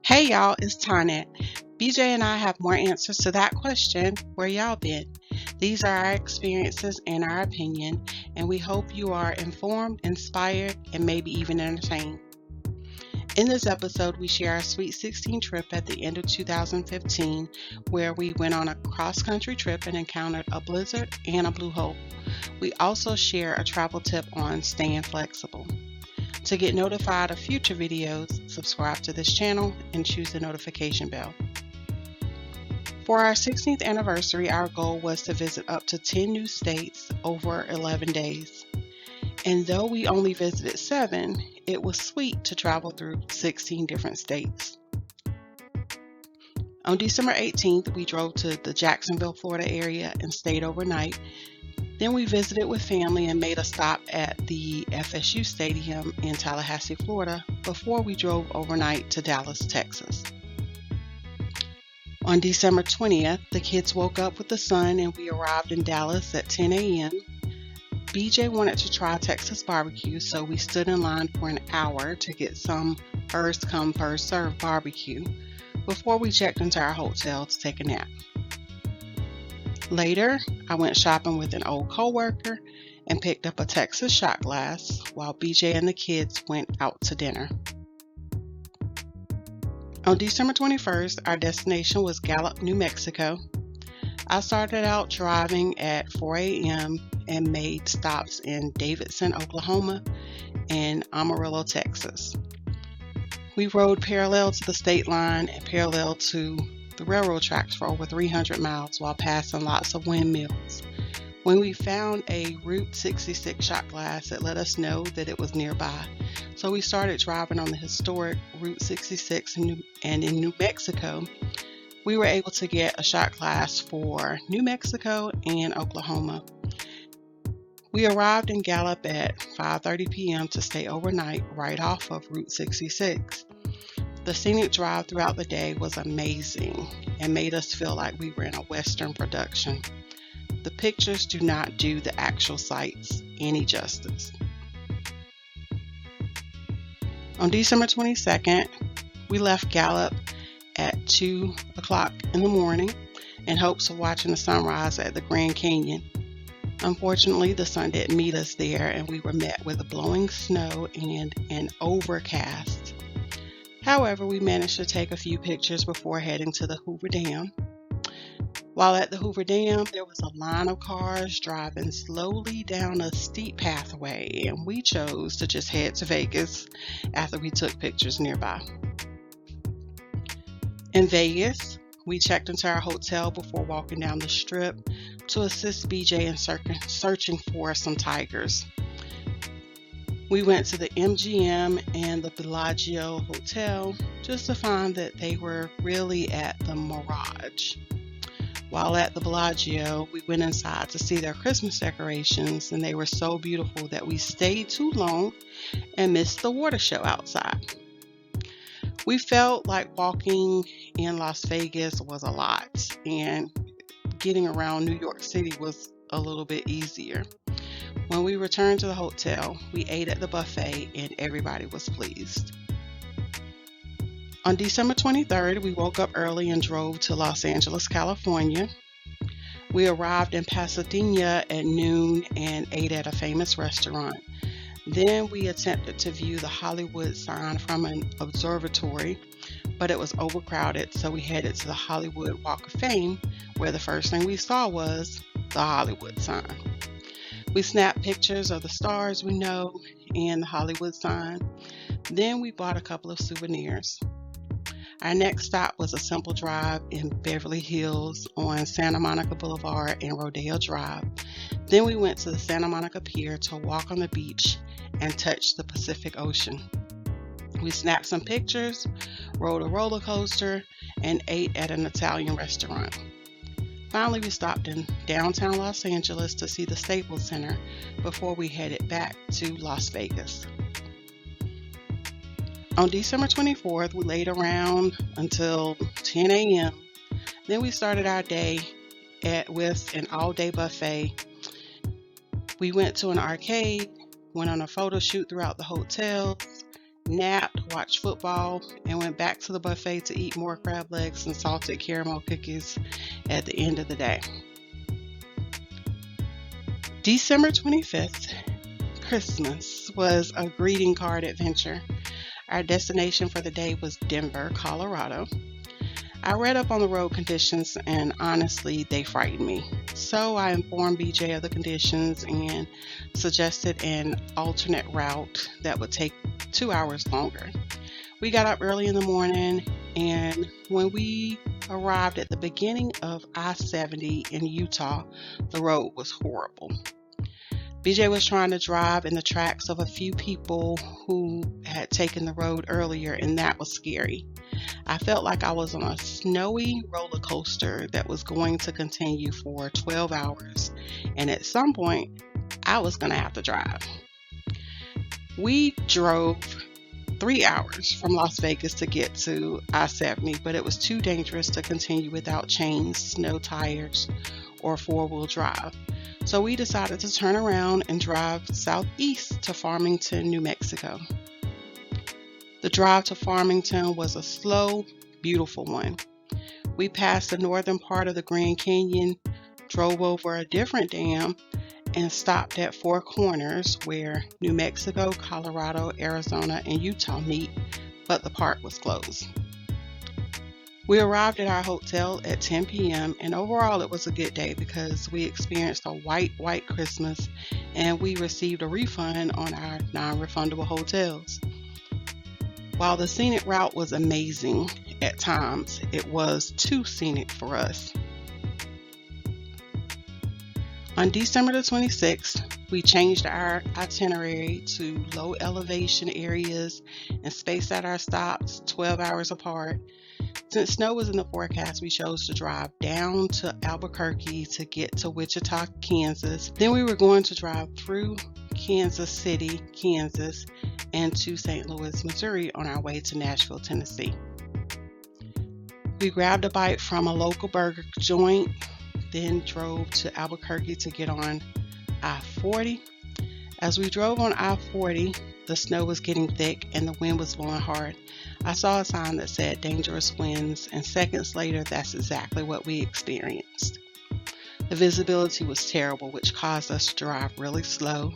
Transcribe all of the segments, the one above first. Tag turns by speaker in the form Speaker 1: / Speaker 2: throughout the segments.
Speaker 1: Hey y'all, it's Tonette. BJ and I have more answers to that question. Where y'all been? These are our experiences and our opinion, and we hope you are informed, inspired, and maybe even entertained. In this episode, we share our Sweet 16 trip at the end of 2015, where we went on a cross-country trip and encountered a blizzard and a blue hole. We also share a travel tip on staying flexible. To get notified of future videos, subscribe to this channel and choose the notification bell. For our 16th anniversary, our goal was to visit up to 10 new states over 11 days. And though we only visited 7, it was sweet to travel through 16 different states. On December 18th, we drove to the Jacksonville, Florida area and stayed overnight. Then we visited with family and made a stop at the FSU Stadium in Tallahassee, Florida, before we drove overnight to Dallas, Texas. On December 20th, the kids woke up with the sun and we arrived in Dallas at 10 a.m. BJ wanted to try Texas barbecue, so we stood in line for an hour to get some first come, first served barbecue before we checked into our hotel to take a nap. Later, I went shopping with an old coworker and picked up a Texas shot glass while BJ and the kids went out to dinner. On December 21st, our destination was Gallup, New Mexico. I started out driving at 4 a.m. and made stops in Davidson, Oklahoma and Amarillo, Texas. We rode parallel to the state line and parallel to the railroad tracks for over 300 miles while passing lots of windmills. When we found a Route 66 shot glass, it let us know that it was nearby. So we started driving on the historic Route 66 and in New Mexico, we were able to get a shot glass for New Mexico and Oklahoma. We arrived in Gallup at 5:30 p.m. to stay overnight right off of Route 66. The scenic drive throughout the day was amazing and made us feel like we were in a Western production. The pictures do not do the actual sights any justice. On December 22nd, we left Gallup at 2 o'clock in the morning in hopes of watching the sunrise at the Grand Canyon. Unfortunately, the sun didn't meet us there and we were met with blowing snow and an overcast. However, we managed to take a few pictures before heading to the Hoover Dam. While at the Hoover Dam, there was a line of cars driving slowly down a steep pathway, and we chose to just head to Vegas after we took pictures nearby. In Vegas, we checked into our hotel before walking down the strip to assist BJ in searching for some tigers. We went to the MGM and the Bellagio Hotel just to find that they were really at the Mirage. While at the Bellagio, we went inside to see their Christmas decorations, and they were so beautiful that we stayed too long and missed the water show outside. We felt like walking in Las Vegas was a lot, and getting around New York City was a little bit easier. When we returned to the hotel, we ate at the buffet and everybody was pleased. On December 23rd, we woke up early and drove to Los Angeles, California. We arrived in Pasadena at noon and ate at a famous restaurant. Then we attempted to view the Hollywood sign from an observatory, but it was overcrowded, so we headed to the Hollywood Walk of Fame, where the first thing we saw was the Hollywood sign. We snapped pictures of the stars we know and the Hollywood sign. Then we bought a couple of souvenirs. Our next stop was a simple drive in Beverly Hills on Santa Monica Boulevard and Rodeo Drive. Then we went to the Santa Monica Pier to walk on the beach and touch the Pacific Ocean. We snapped some pictures, rode a roller coaster, and ate at an Italian restaurant. Finally, we stopped in downtown Los Angeles to see the Staples Center before we headed back to Las Vegas. On December 24th, we laid around until 10 a.m. Then we started our day with an all-day buffet. We went to an arcade, went on a photo shoot throughout the hotels, napped, watched football, and went back to the buffet to eat more crab legs and salted caramel cookies at the end of the day. December 25th, Christmas, was a greeting card adventure. Our destination for the day was Denver, Colorado. I read up on the road conditions and honestly, they frightened me. So I informed BJ of the conditions and suggested an alternate route that would take 2 hours longer. We got up early in the morning, and when we arrived at the beginning of I-70 in Utah, the road was horrible. BJ was trying to drive in the tracks of a few people who had taken the road earlier, and that was scary. I felt like I was on a snowy roller coaster that was going to continue for 12 hours, and at some point, I was going to have to drive. We drove 3 hours from Las Vegas to get to I-70, but it was too dangerous to continue without chains, snow tires, or four-wheel drive. So we decided to turn around and drive southeast to Farmington, New Mexico. The drive to Farmington was a slow, beautiful one. We passed the northern part of the Grand Canyon, drove over a different dam, and stopped at Four Corners where New Mexico, Colorado, Arizona, and Utah meet, but the park was closed. We arrived at our hotel at 10 p.m. and overall it was a good day because we experienced a white Christmas and we received a refund on our non-refundable hotels. While the scenic route was amazing at times, it was too scenic for us. On December the 26th, we changed our itinerary to low elevation areas and spaced out our stops 12 hours apart. Since snow was in the forecast, we chose to drive down to Albuquerque to get to Wichita, Kansas. Then we were going to drive through Kansas City, Kansas, and to St. Louis, Missouri on our way to Nashville, Tennessee. We grabbed a bite from a local burger joint, then drove to Albuquerque to get on I-40. As we drove on I-40, the snow was getting thick and the wind was blowing hard. I saw a sign that said dangerous winds, and seconds later, that's exactly what we experienced. The visibility was terrible, which caused us to drive really slow.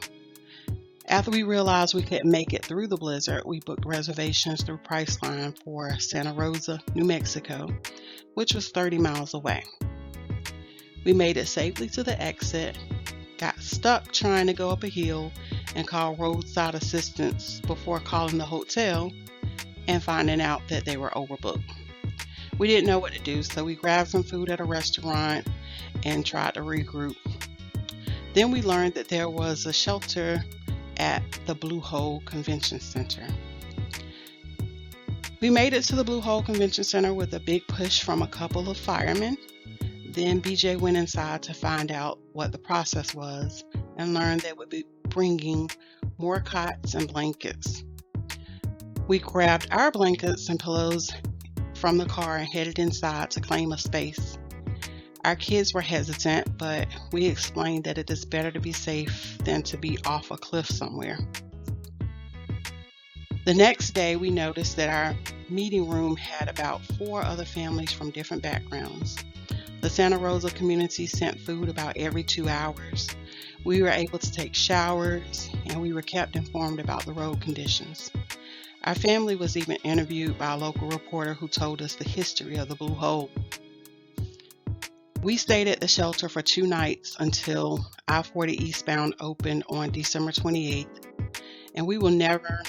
Speaker 1: After we realized we couldn't make it through the blizzard, we booked reservations through Priceline for Santa Rosa, New Mexico, which was 30 miles away. We made it safely to the exit, got stuck trying to go up a hill, and called roadside assistance before calling the hotel and finding out that they were overbooked. We didn't know what to do, so we grabbed some food at a restaurant and tried to regroup. Then we learned that there was a shelter at the Blue Hole Convention Center. We made it to the Blue Hole Convention Center with a big push from a couple of firemen. Then BJ went inside to find out what the process was and learned they would be bringing more cots and blankets. We grabbed our blankets and pillows from the car and headed inside to claim a space. Our kids were hesitant, but we explained that it is better to be safe than to be off a cliff somewhere. The next day, we noticed that our meeting room had about 4 other families from different backgrounds. The Santa Rosa community sent food about every 2 hours. We were able to take showers, and we were kept informed about the road conditions. Our family was even interviewed by a local reporter who told us the history of the Blue Hole. We stayed at the shelter for 2 nights until I-40 eastbound opened on December 28th, and we will never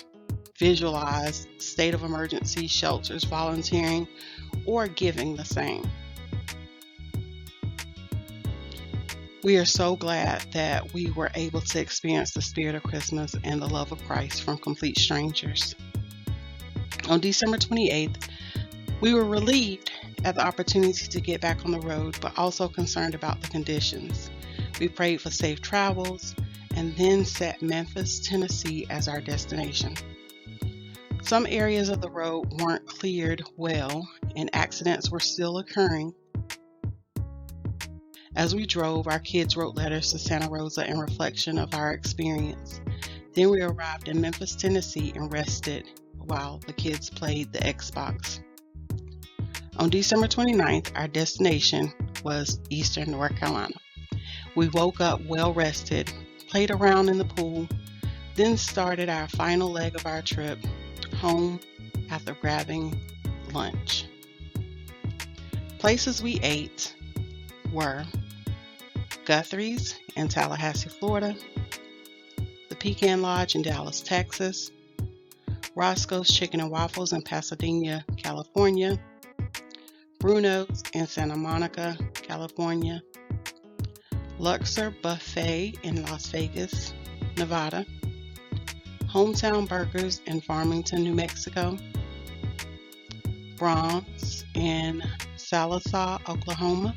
Speaker 1: visualize state of emergency shelters volunteering or giving the same. We are so glad that we were able to experience the spirit of Christmas and the love of Christ from complete strangers. On December 28th, we were relieved at the opportunity to get back on the road, but also concerned about the conditions. We prayed for safe travels and then set Memphis, Tennessee as our destination. Some areas of the road weren't cleared well and accidents were still occurring. As we drove, our kids wrote letters to Santa Rosa in reflection of our experience. Then we arrived in Memphis, Tennessee and rested while the kids played the Xbox. On December 29th, our destination was Eastern North Carolina. We woke up well rested, played around in the pool, then started our final leg of our trip home after grabbing lunch. Places we ate were Guthrie's in Tallahassee, Florida, the Pecan Lodge in Dallas, Texas, Roscoe's Chicken and Waffles in Pasadena, California, Bruno's in Santa Monica, California, Luxor Buffet in Las Vegas, Nevada, Hometown Burgers in Farmington, New Mexico, Brahms in Sallisaw, Oklahoma,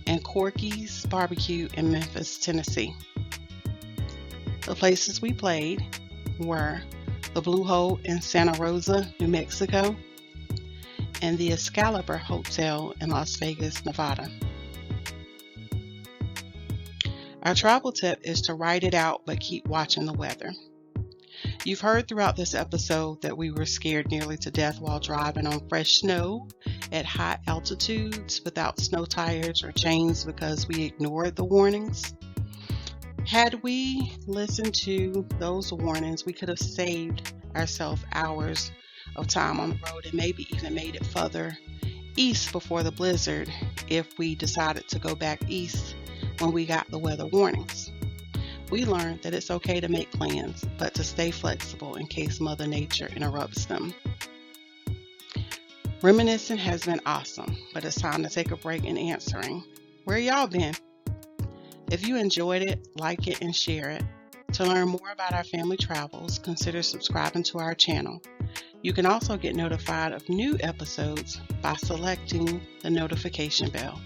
Speaker 1: and Corky's Barbecue in Memphis, Tennessee. The places we played were the Blue Hole in Santa Rosa, New Mexico, and the Excalibur Hotel in Las Vegas, Nevada. Our travel tip is to write it out but keep watching the weather. You've heard throughout this episode that we were scared nearly to death while driving on fresh snow at high altitudes without snow tires or chains because we ignored the warnings. Had we listened to those warnings, we could have saved ourselves hours of time on the road and maybe even made it further east before the blizzard if we decided to go back east when we got the weather warnings. We learned that it's okay to make plans, but to stay flexible in case Mother Nature interrupts them. Reminiscing has been awesome, but it's time to take a break in answering. Where y'all been? If you enjoyed it, like it and share it. To learn more about our family travels, consider subscribing to our channel. You can also get notified of new episodes by selecting the notification bell.